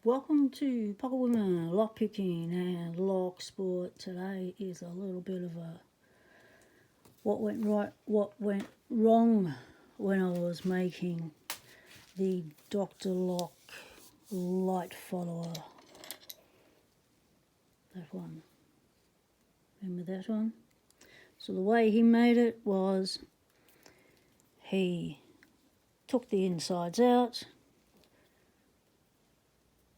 Welcome to Pocket Women Lockpicking and Lock Sport. Today is a little bit of a what went wrong when I was making the Dr. Lock light follower. That one. Remember that one? So the way he made it was he took the insides out,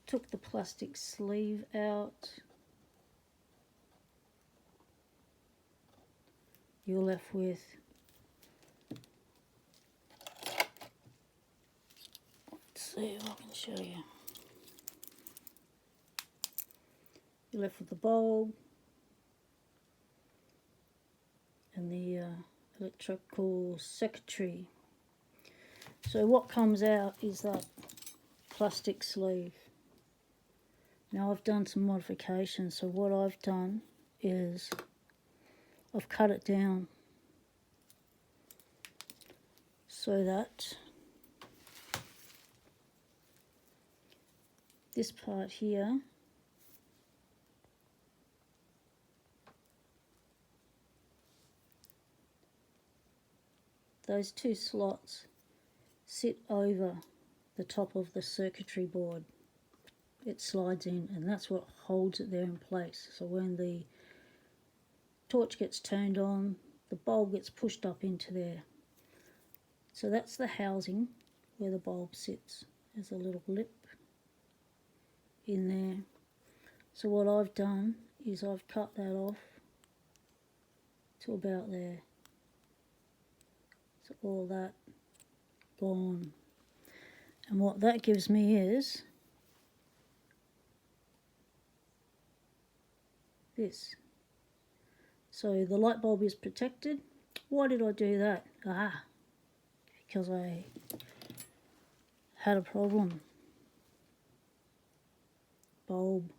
took the plastic sleeve out. You're left with see if I can show you. You're left with the bulb and the electrical circuitry. So what comes out is that plastic sleeve. Now I've done some modifications, so what I've done is I've cut it down so that this part here those two slots sit over the top of the circuitry board. It slides in and that's what holds it there in place. So when the torch gets turned on, the bulb gets pushed up into there. So that's the housing where the bulb sits. There's a little lip in there. So what I've done is I've cut that off to about there. So all that gone. And what that gives me is this. So the light bulb is protected. Why did I do that? Because I had a problem. Bulb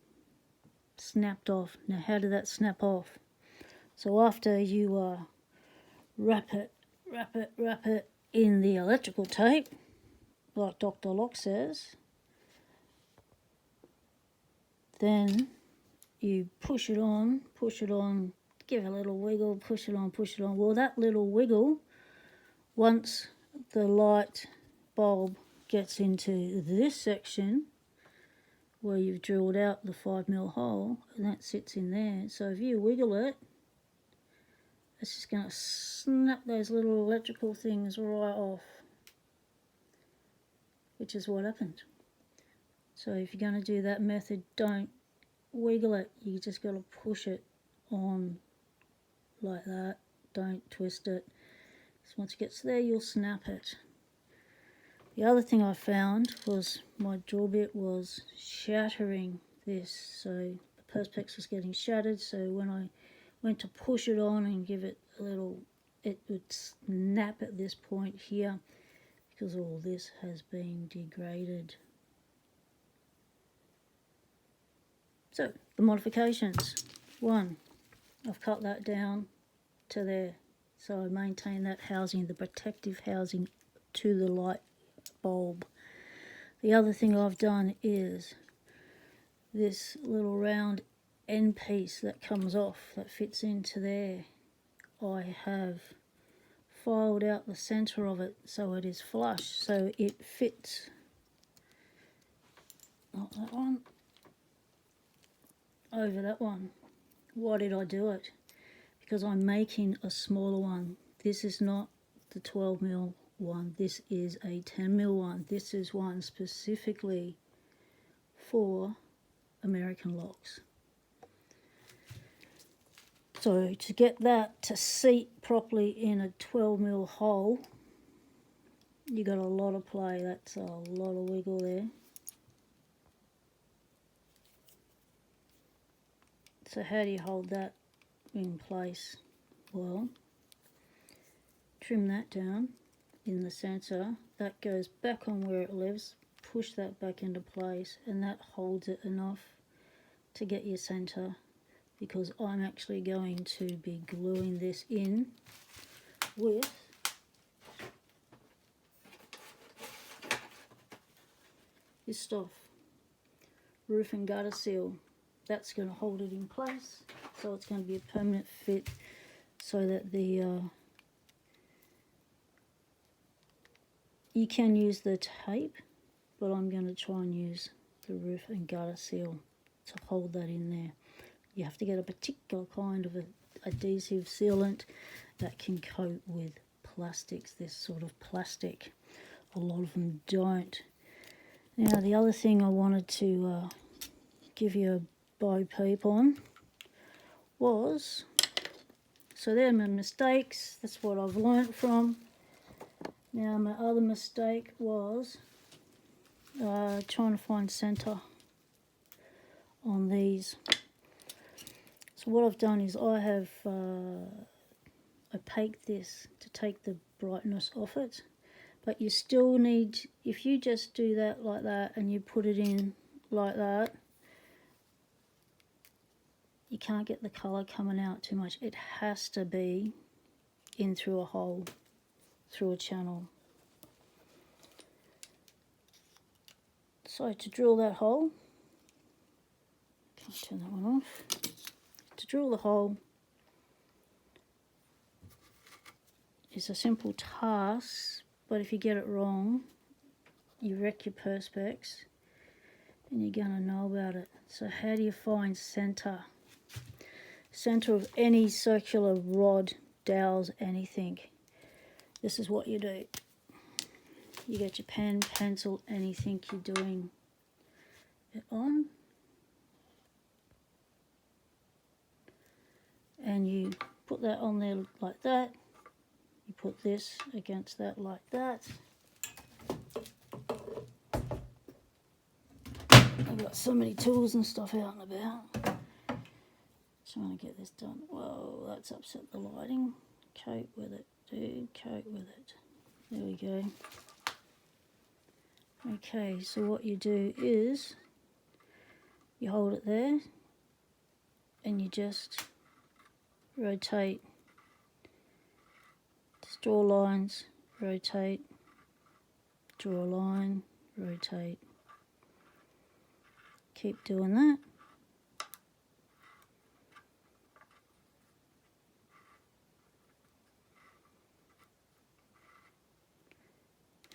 snapped off. Now how did that snap off? So after you wrap it in the electrical tape, like Dr. Lock says, then you push it on, give it a little wiggle, push it on. Well, that little wiggle, once the light bulb gets into this section where you've drilled out the 5mm hole, and that sits in there. So if you wiggle it, it's just going to snap those little electrical things right off, which is what happened. So if you're going to do that method, don't wiggle it. You just got to push it on like that. Don't twist it. So once it gets there, you'll snap it. The other thing I found was my drill bit was shattering this. So the perspex was getting shattered. So when I went to push it on and give it a little, it would snap at this point here because all this has been degraded. So the modifications. One, I've cut that down to there. So I maintain that housing, the protective housing to the light bulb. The other thing I've done is this little round end piece that comes off, that fits into there. I have filed out the centre of it so it is flush, so it fits, not that one, over that one. Why did I do it? Because I'm making a smaller one. This is not the 12mm one, this is a 10mm one. This is one specifically for American locks. So to get that to seat properly in a 12mm hole, you got a lot of play. That's a lot of wiggle there. So how do you hold that in place? Well, trim that down in the centre. That goes back on where it lives. Push that back into place, and that holds it enough to get your centre, because I'm actually going to be gluing this in with this stuff. roof and gutter seal. That's going to hold it in place, so it's going to be a permanent fit, so that the you can use the tape, but I'm going to try and use the roof and gutter seal to hold that in there. You have to get a particular kind of adhesive sealant that can coat with plastics, this sort of plastic. A lot of them don't. Now the other thing I wanted to give you a bo peep on was, so there are my mistakes, that's what I've learnt from. Now my other mistake was trying to find centre on these. So what I've done is I have opaqued this to take the brightness off it, but you still need, if you just do that like that and you put it in like that, you can't get the colour coming out too much. It has to be in through a hole, through a channel. So to drill that hole, can't turn that one off. To drill the hole is a simple task, but if you get it wrong, you wreck your perspex and you're going to know about it. So how do you find centre? Centre of any circular rod, dowels, anything. This is what you do. You get your pen, pencil, anything you're doing it on, and you put that on there like that. You put this against that like that. I've got so many tools and stuff out and about. Trying to get this done. Whoa, that's upset the lighting. Coat with it, dude, coat with it. There we go. Okay, so what you do is you hold it there and you just rotate. Just draw lines, rotate, draw a line, rotate. Keep doing that.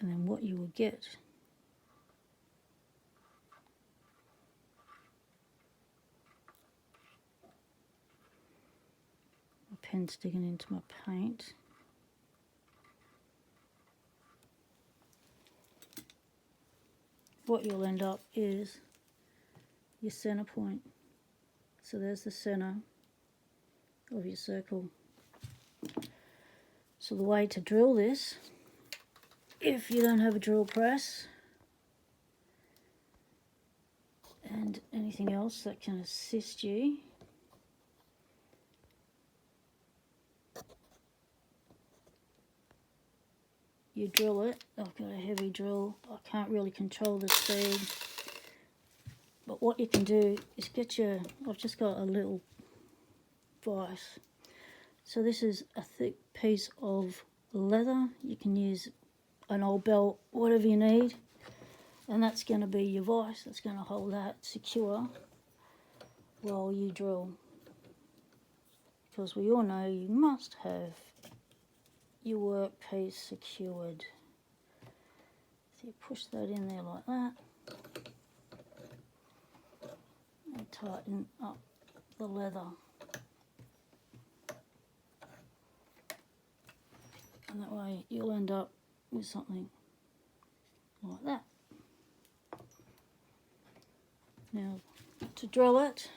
And then what you will get my pen sticking into my paint. What you'll end up is your centre point. So there's the centre of your circle. So the way to drill this, if you don't have a drill press and anything else that can assist you, you drill it. I've got a heavy drill. I can't really control the speed. But what you can do is get your, I've just got a little vise. So this is a thick piece of leather. You can use an old belt, whatever you need. And that's going to be your vise. That's going to hold that secure while you drill. Because we all know you must have your workpiece secured. So you push that in there like that. And tighten up the leather. And that way you'll end up with something like that. Now, to drill it,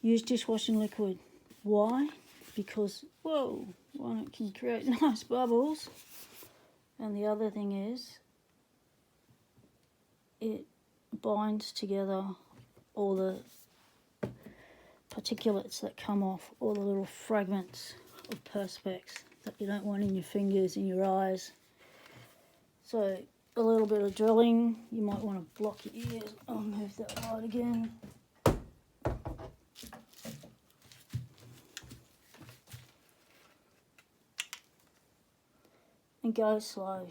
use dishwashing liquid. Why? Because, whoa, one, it can create nice bubbles. And the other thing is, it binds together all the particulates that come off, all the little fragments of perspex that you don't want in your fingers, in your eyes. So a little bit of drilling, you might want to block your ears. I'll move that light again. And go slow.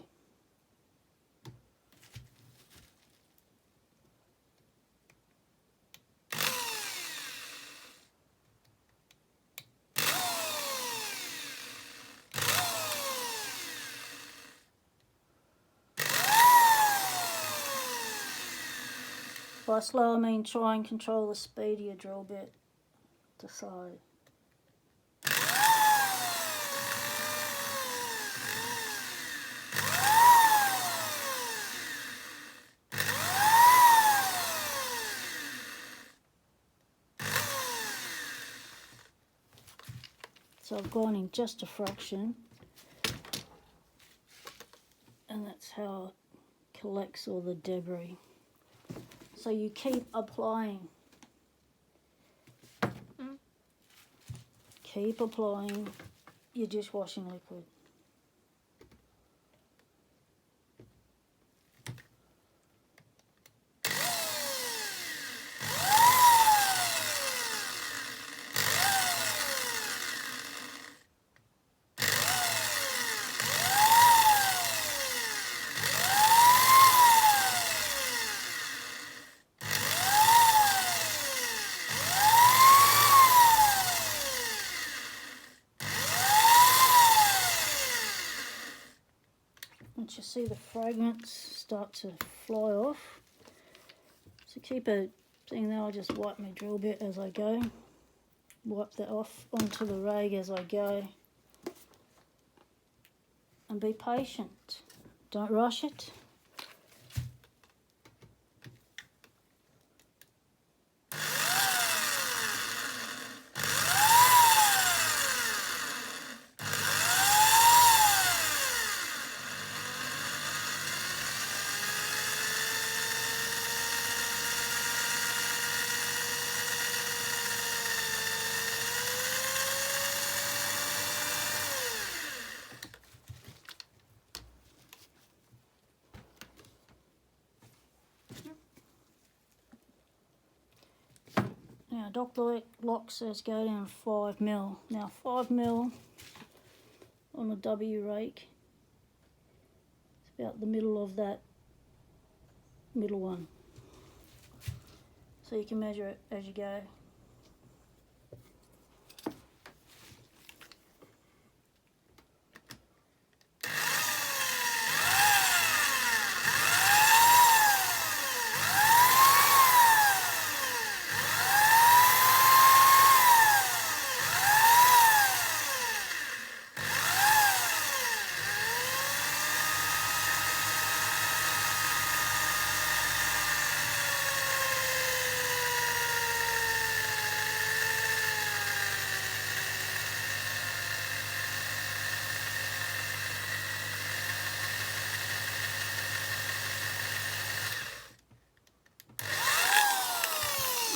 By slow I mean try and control the speed of your drill bit to side. So I've gone in just a fraction, and that's how it collects all the debris. So you keep applying. Keep applying your dishwashing liquid. Once you see the fragments start to fly off, so keep a thing there. I'll just wipe my drill bit as I go. Wipe that off onto the rag as I go. And be patient. Don't rush it. Now, Dr. Lock says go down 5mm. Now, 5mm on the W rake, it's about the middle of that middle one. So you can measure it as you go.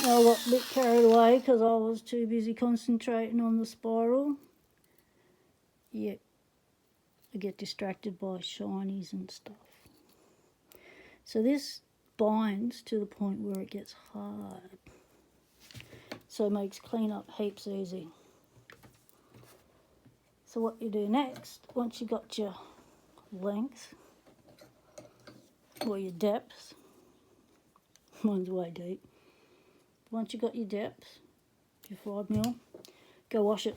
I got a bit carried away because I was too busy concentrating on the spiral. Yeah, I get distracted by shinies and stuff. So this binds to the point where it gets hard. So it makes cleanup heaps easy. So what you do next, once you've got your length or your depth, mine's way deep. Once you've got your depth, your 5mm, go wash it.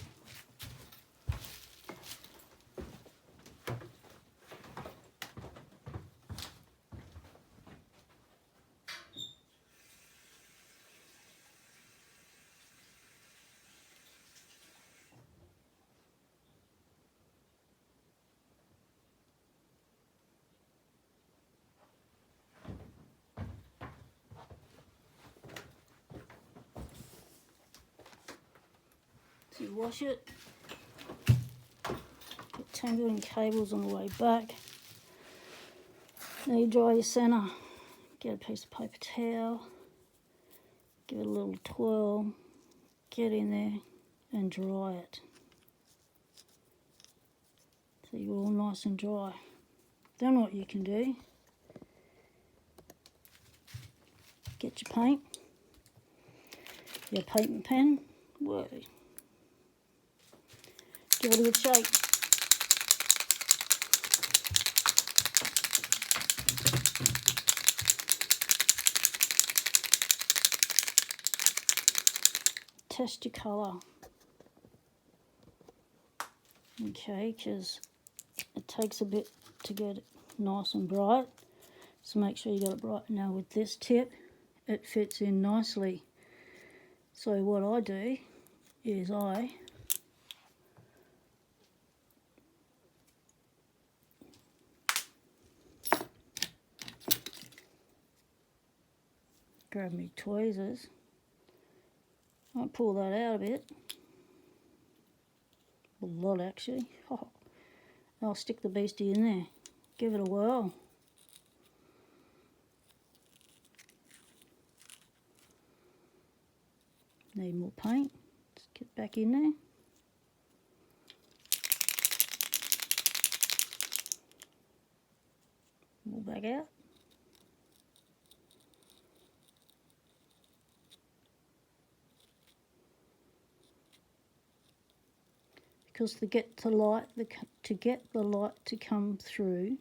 So you wash it, get tangled in cables on the way back. Now you dry your centre, get a piece of paper towel, give it a little twirl, get in there and dry it. So you're all nice and dry. Then what you can do, get your paint, your paint pen, whoa. Give it a good shake. Test your colour. Okay, because it takes a bit to get it nice and bright. So make sure you got it bright now with this tip it fits in nicely. So what I do is I grab my tweezers, I pull that out a bit, a lot actually. I'll stick the beastie in there, give it a whirl. Need more paint, let's get back in there. More back out. Because to get the light to come through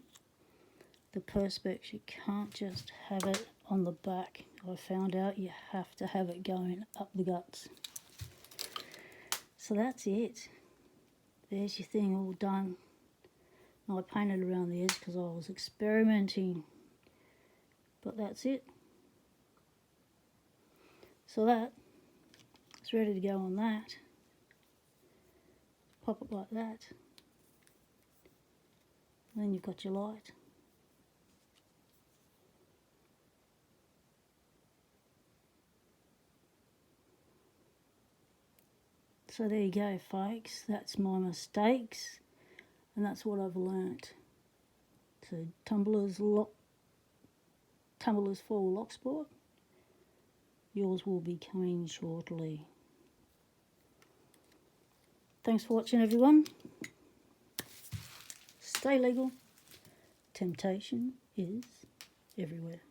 the perspex, you can't just have it on the back. I found out you have to have it going up the guts. So that's it. There's your thing all done. I painted around the edge because I was experimenting, but that's it. So that it's ready to go on that. Pop it like that, and then you've got your light. So there you go, folks. That's my mistakes, and that's what I've learnt. So tumblers for lock sport. Yours will be coming shortly. Thanks for watching, everyone. Stay legal. Temptation is everywhere.